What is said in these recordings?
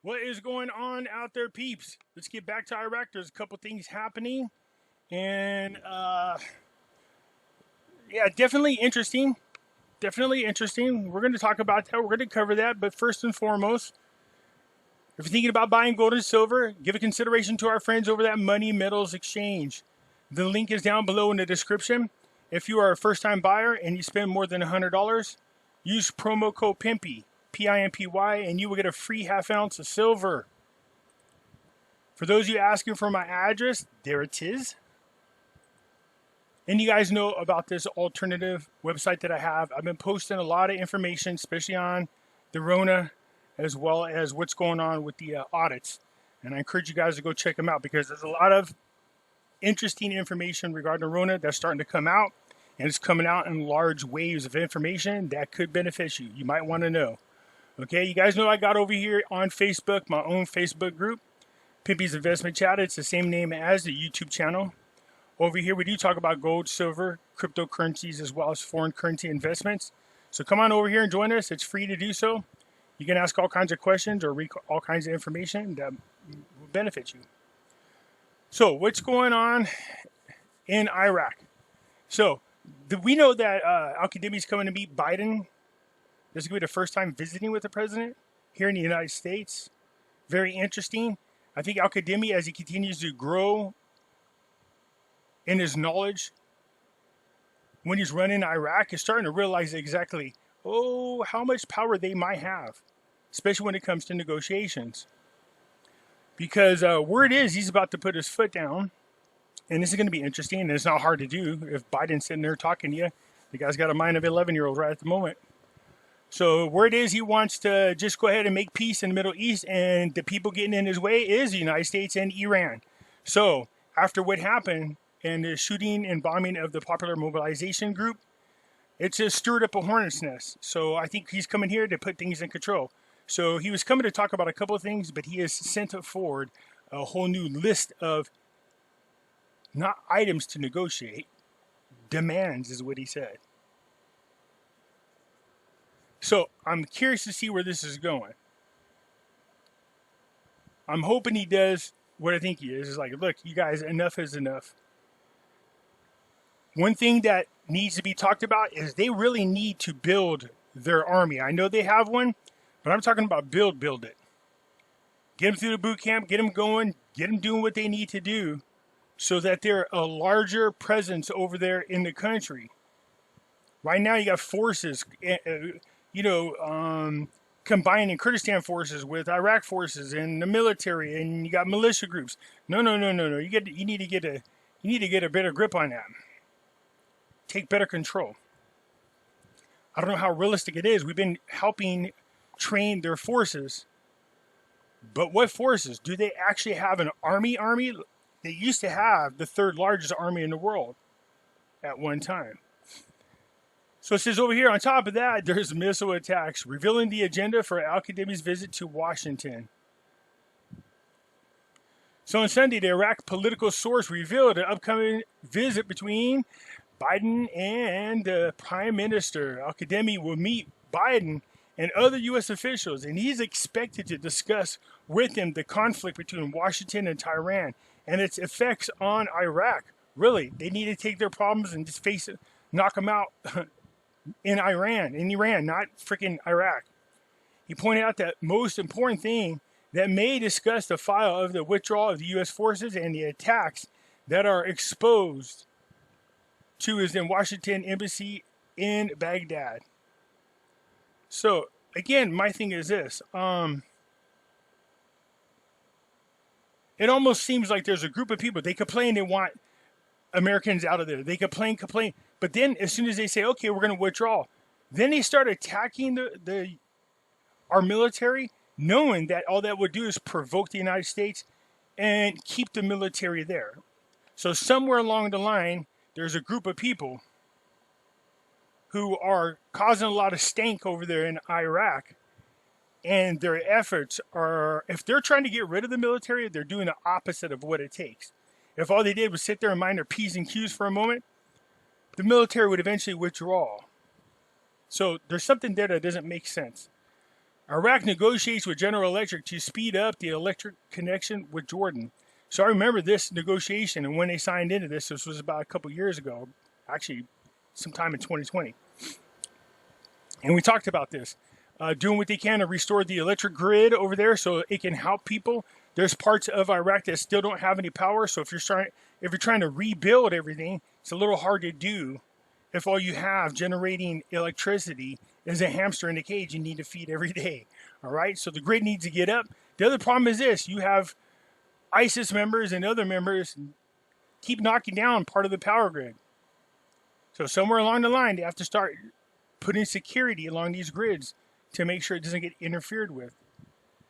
What is going on out there, peeps? Let's get back to Iraq. There's a couple things happening, and yeah, definitely interesting. Definitely interesting. We're going to talk about that. We're going to cover that. But first and foremost, if you're thinking about buying gold and silver, give a consideration to our friends over that Money Metals Exchange. The link is down below in the description. If you are a first-time buyer and you spend more than $100, use promo code PIMPY, P-I-M-P-Y, and you will get a free half ounce of silver. For those of you asking for my address, there it is. And you guys know about this alternative website that I have. I've been posting a lot of information, especially on the Rona, as well as what's going on with the audits. And I encourage you guys to go check them out because there's a lot of interesting information regarding the Rona that's starting to come out. And it's coming out in large waves of information that could benefit you. You might want to know. Okay, you guys know I got over here on Facebook, my own Facebook group, PIMPY'S Investment Chat. It's the same name as the YouTube channel. Over here, we do talk about gold, silver, cryptocurrencies, as well as foreign currency investments. So come on over here and join us. It's free to do so. You can ask all kinds of questions or read all kinds of information that will benefit you. So what's going on in Iraq? So we know that Al-Kazemi is coming to meet Biden. This is going to be the first time visiting with the president here in the United States. Very interesting. I think Al-Kazemi, as he continues to grow in his knowledge when he's running Iraq, is starting to realize exactly, how much power they might have, especially when it comes to negotiations. Because word is he's about to put his foot down, and this is going to be interesting, and it's not hard to do if Biden's sitting there talking to you. The guy's got a mind of an 11-year-old right at the moment. So word is he wants to just go ahead and make peace in the Middle East, and the people getting in his way is the United States and Iran. So after what happened and the shooting and bombing of the Popular Mobilization Group, it's just stirred up a hornet's nest. So I think he's coming here to put things in control. So he was coming to talk about a couple of things, but he has sent forward a whole new list of not items to negotiate, demands is what he said. So I'm curious to see where this is going. I'm hoping he does what I think he is. It's like, look, you guys, enough is enough. One thing that needs to be talked about is they really need to build their army. I know they have one, but I'm talking about build it. Get them through the boot camp, get them going, get them doing what they need to do so that they're a larger presence over there in the country. Right now you got forces, combining Kurdistan forces with Iraq forces and the military, and you got militia groups. No. You need to get a better grip on that. Take better control. I don't know how realistic it is. We've been helping train their forces, but what forces? Do they actually have an army? They used to have the third largest army in the world at one time. So it says over here, on top of that, there's missile attacks, revealing the agenda for Al-Kazemi's visit to Washington. So on Sunday, the Iraq political source revealed an upcoming visit between Biden and the Prime Minister. Al-Kazemi will meet Biden and other U.S. officials, and he's expected to discuss with him the conflict between Washington and Tehran and its effects on Iraq. Really, they need to take their problems and just face it, knock them out in Iran, not freaking Iraq. He pointed out that most important thing that may discuss the file of the withdrawal of the U.S. forces and the attacks that are exposed to is in Washington Embassy in Baghdad. So, again, my thing is this. It almost seems like there's a group of people, they complain they want Americans out of there. They complain. But then as soon as they say, okay, we're going to withdraw, then they start attacking our military, knowing that all that would do is provoke the United States and keep the military there. So somewhere along the line, there's a group of people who are causing a lot of stank over there in Iraq. And their efforts are, if they're trying to get rid of the military, they're doing the opposite of what it takes. If all they did was sit there and mind their P's and Q's for a moment, the military would eventually withdraw. So there's something there that doesn't make sense. Iraq negotiates with General Electric to speed up the electric connection with Jordan. So I remember this negotiation, and when they signed into this was about a couple years ago, actually sometime in 2020. And we talked about this, doing what they can to restore the electric grid over there so it can help people. There's parts of Iraq that still don't have any power, so if you're trying to rebuild everything, it's a little hard to do if all you have generating electricity is a hamster in a cage you need to feed every day. All right, so the grid needs to get up. The other problem is this: you have ISIS members and other members keep knocking down part of the power grid. So somewhere along the line, they have to start putting security along these grids to make sure it doesn't get interfered with.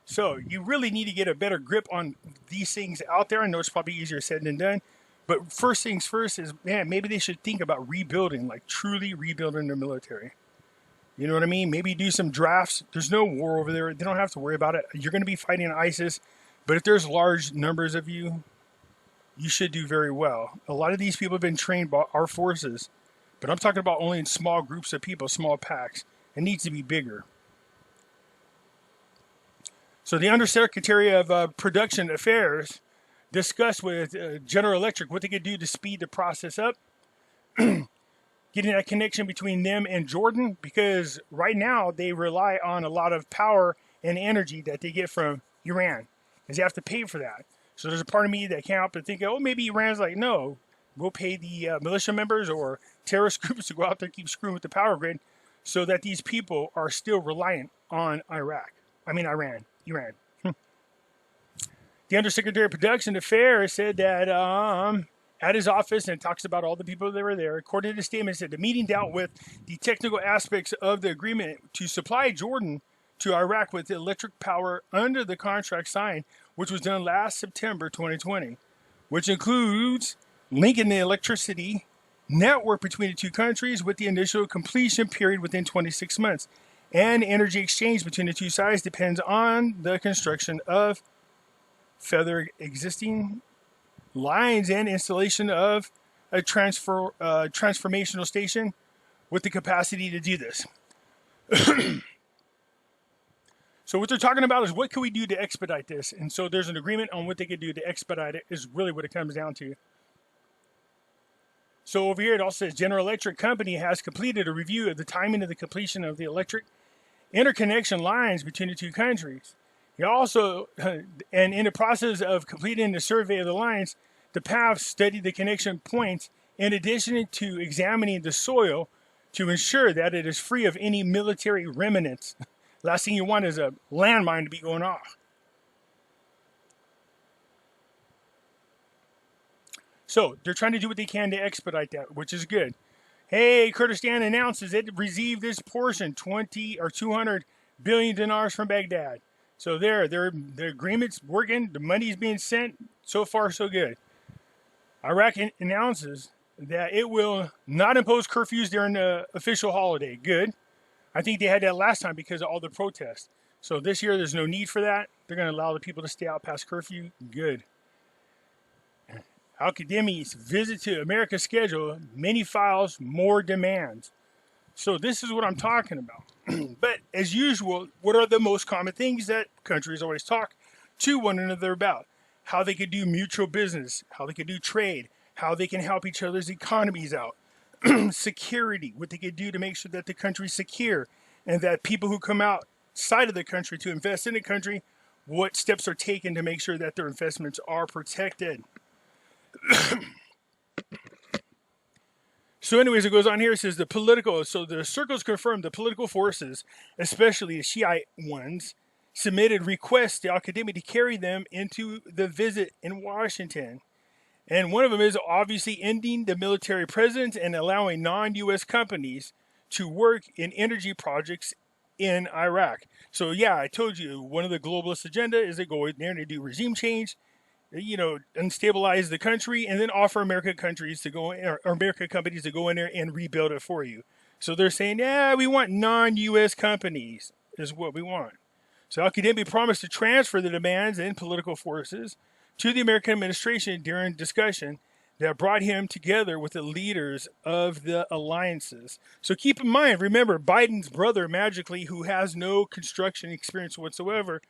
So you really need to get a better grip on these things out there. I know it's probably easier said than done, but first things first is, man, maybe they should think about rebuilding, like truly rebuilding their military. You know what I mean? Maybe do some drafts. There's no war over there. They don't have to worry about it. You're going to be fighting ISIS, but if there's large numbers of you, you should do very well. A lot of these people have been trained by our forces, but I'm talking about only in small groups of people, small packs. It needs to be bigger. So the Undersecretary of Production Affairs discussed with General Electric what they could do to speed the process up, getting that connection between them and Jordan, because right now they rely on a lot of power and energy that they get from Iran, because they have to pay for that. So there's a part of me that can't help but think, oh, maybe Iran's like, no, we'll pay the militia members or terrorist groups to go out there and keep screwing with the power grid so that these people are still reliant on Iran. The Undersecretary of Production Affairs said that at his office, and it talks about all the people that were there, according to the statement, said the meeting dealt with the technical aspects of the agreement to supply Jordan to Iraq with electric power under the contract signed, which was done last September 2020, which includes linking the electricity network between the two countries with the initial completion period within 26 months. And energy exchange between the two sides depends on the construction of further existing lines and installation of a transformational station with the capacity to do this. So what they're talking about is what can we do to expedite this? And so there's an agreement on what they could do to expedite it is really what it comes down to. So over here it also says General Electric Company has completed a review of the timing of the completion of the electric interconnection lines between the two countries. He also, and in the process of completing the survey of the lines, the PAF studied the connection points in addition to examining the soil to ensure that it is free of any military remnants. Last thing you want is a landmine to be going off. So they're trying to do what they can to expedite that, which is good. Hey, Kurdistan announces it received this portion, 200 billion dinars from Baghdad. So the agreement's working, the money's being sent. So far, so good. Iraq announces that it will not impose curfews during the official holiday. Good. I think they had that last time because of all the protests. So this year, there's no need for that. They're going to allow the people to stay out past curfew. Good. Al-Kazemi's visit to America schedule, many files, more demands. So this is what I'm talking about. But as usual, what are the most common things that countries always talk to one another about? How they could do mutual business, how they could do trade, how they can help each other's economies out. Security, what they could do to make sure that the country's secure and that people who come outside of the country to invest in the country, what steps are taken to make sure that their investments are protected. So anyways, it goes on here. It says so the circles confirmed the political forces, especially the Shiite ones, submitted requests to Al-Kazemi to carry them into the visit in Washington. And one of them is obviously ending the military presence and allowing non-U.S. companies to work in energy projects in Iraq. So yeah, I told you, one of the globalist agenda is they go in there and they do regime change, and stabilize the country, and then offer American countries to go in, or American companies to go in there and rebuild it for you. So they're saying, yeah, we want non-U.S. companies is what we want. So Al-Kazemi promised to transfer the demands and political forces to the American administration during discussion that brought him together with the leaders of the alliances. So keep in mind, remember, Biden's brother, magically, who has no construction experience whatsoever,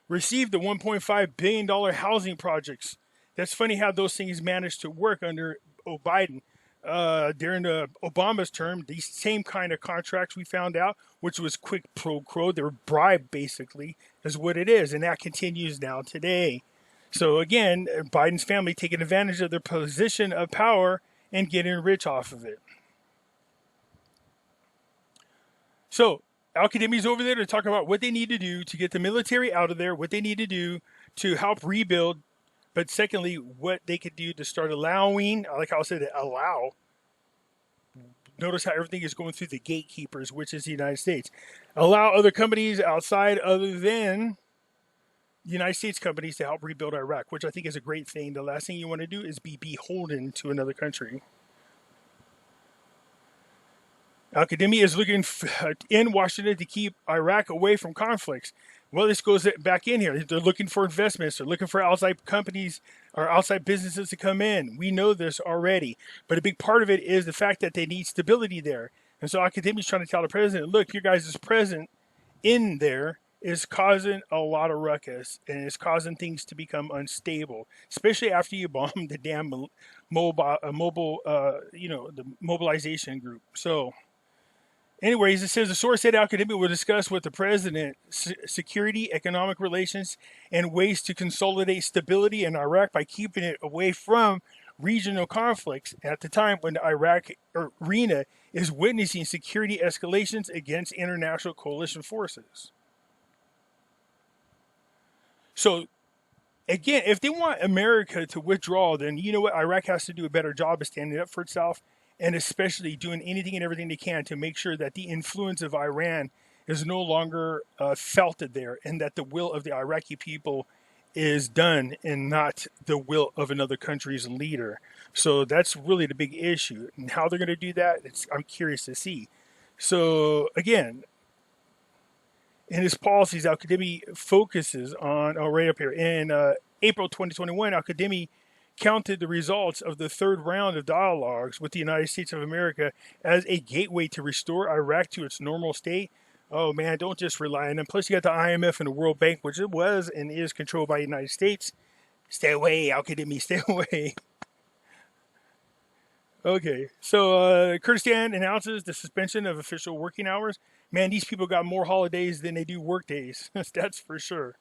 received the $1.5 billion housing projects. That's funny how those things managed to work under Biden. During Obama's term, these same kind of contracts we found out, which was quid pro quo, they were bribed basically, is what it is. And that continues now today. So again, Biden's family taking advantage of their position of power and getting rich off of it. So Al-Kazemi's over there to talk about what they need to do to get the military out of there, what they need to do to help rebuild, but secondly, what they could do to start allowing, like I said, allow. Notice how everything is going through the gatekeepers, which is the United States. Allow other companies outside other than United States companies to help rebuild Iraq, which I think is a great thing. The last thing you want to do is be beholden to another country. Al-Kazemi is looking in Washington to keep Iraq away from conflicts. Well, this goes back in here. They're looking for investments. They're looking for outside companies or outside businesses to come in. We know this already. But a big part of it is the fact that they need stability there. And so Al-Kazemi is trying to tell the president, look, your guys' presence in there is causing a lot of ruckus, and it's causing things to become unstable, especially after you bomb the damn the mobilization group. So, anyways, it says the source said Al-Kazemi will discuss with the president security, economic relations, and ways to consolidate stability in Iraq by keeping it away from regional conflicts at the time when the Iraq arena is witnessing security escalations against international coalition forces. So, again, if they want America to withdraw, then you know what? Iraq has to do a better job of standing up for itself, and especially doing anything and everything they can to make sure that the influence of Iran is no longer felt there, and that the will of the Iraqi people is done and not the will of another country's leader. So that's really the big issue. And how they're going to do that, I'm curious to see. So, again, in his policies, Al-Kazemi focuses on, right up here, in April 2021, Al-Kazemi counted the results of the third round of dialogues with the United States of America as a gateway to restore Iraq to its normal state. Oh man, don't just rely on them. Plus you got the IMF and the World Bank, which it was and is controlled by the United States. Stay away, Al-Kazemi, stay away. Okay, so Kurdistan announces the suspension of official working hours. Man, these people got more holidays than they do work days. That's for sure.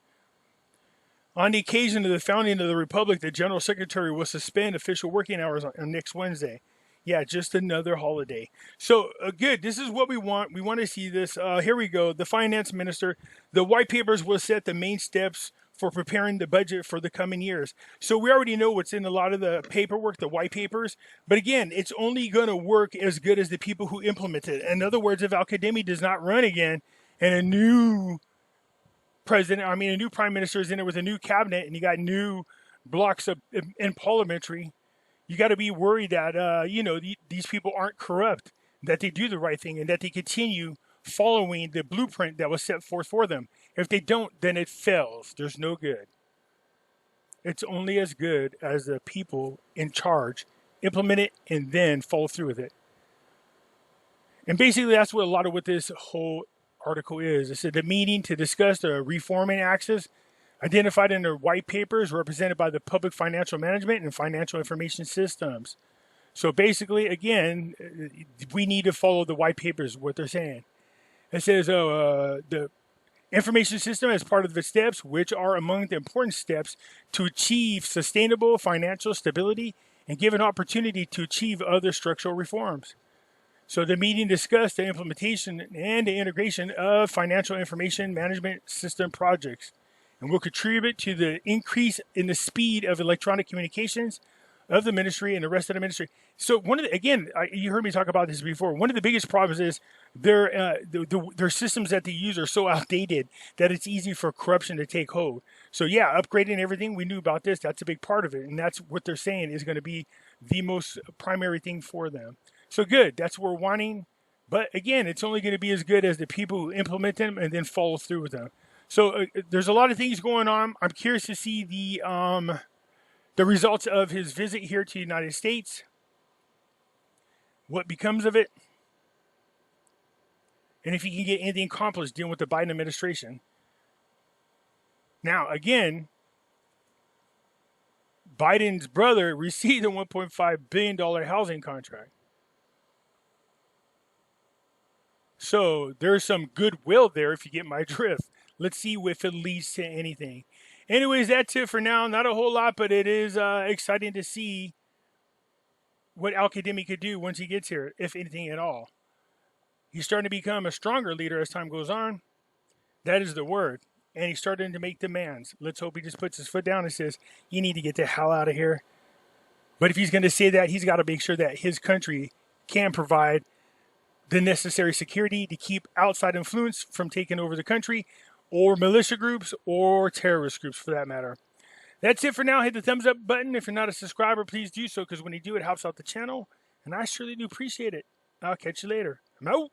On the occasion of the founding of the Republic, the General Secretariat will suspend official working hours on next Wednesday. Yeah, just another holiday. So, good. This is what we want. We want to see this. Here we go. The finance minister, the white papers will set the main steps for preparing the budget for the coming years. So we already know what's in a lot of the paperwork, the white papers. But again, it's only going to work as good as the people who implement it. In other words, if Al-Kazemi does not run again and a new a new prime minister is in it with a new cabinet and you got new blocks of in parliamentary, you got to be worried that, these people aren't corrupt, that they do the right thing, and that they continue following the blueprint that was set forth for them. If they don't, then it fails. There's no good. It's only as good as the people in charge implement it and then follow through with it. And basically, that's what this whole article is. It said the meeting to discuss the reforming axis identified in their white papers represented by the public financial management and financial information systems. So basically, again, we need to follow the white papers, what they're saying. It says the information system as part of the steps, which are among the important steps to achieve sustainable financial stability and give an opportunity to achieve other structural reforms. So the meeting discussed the implementation and the integration of financial information management system projects and will contribute to the increase in the speed of electronic communications of the ministry and the rest of the ministry. So you heard me talk about this before. One of the biggest problems is their systems that they use are so outdated that it's easy for corruption to take hold. So yeah, upgrading everything, we knew about this. That's a big part of it. And that's what they're saying is going to be the most primary thing for them. So good, that's what we're wanting. But again, it's only going to be as good as the people who implement them and then follow through with them. So there's a lot of things going on. I'm curious to see the results of his visit here to the United States, what becomes of it, and if he can get anything accomplished dealing with the Biden administration. Now, again, Biden's brother received a $1.5 billion housing contract. So there's some goodwill there, if you get my drift. Let's see if it leads to anything. Anyways, that's it for now. Not a whole lot, but it is exciting to see what Al-Kazemi could do once he gets here, if anything at all. He's starting to become a stronger leader as time goes on. That is the word. And he's starting to make demands. Let's hope he just puts his foot down and says, you need to get the hell out of here. But if he's going to say that, he's got to make sure that his country can provide the necessary security to keep outside influence from taking over the country, or militia groups, or terrorist groups for that matter. That's it for now. Hit the thumbs up button. If you're not a subscriber, please do so, because when you do, it helps out the channel, and I surely do appreciate it. I'll catch you later. I'm out.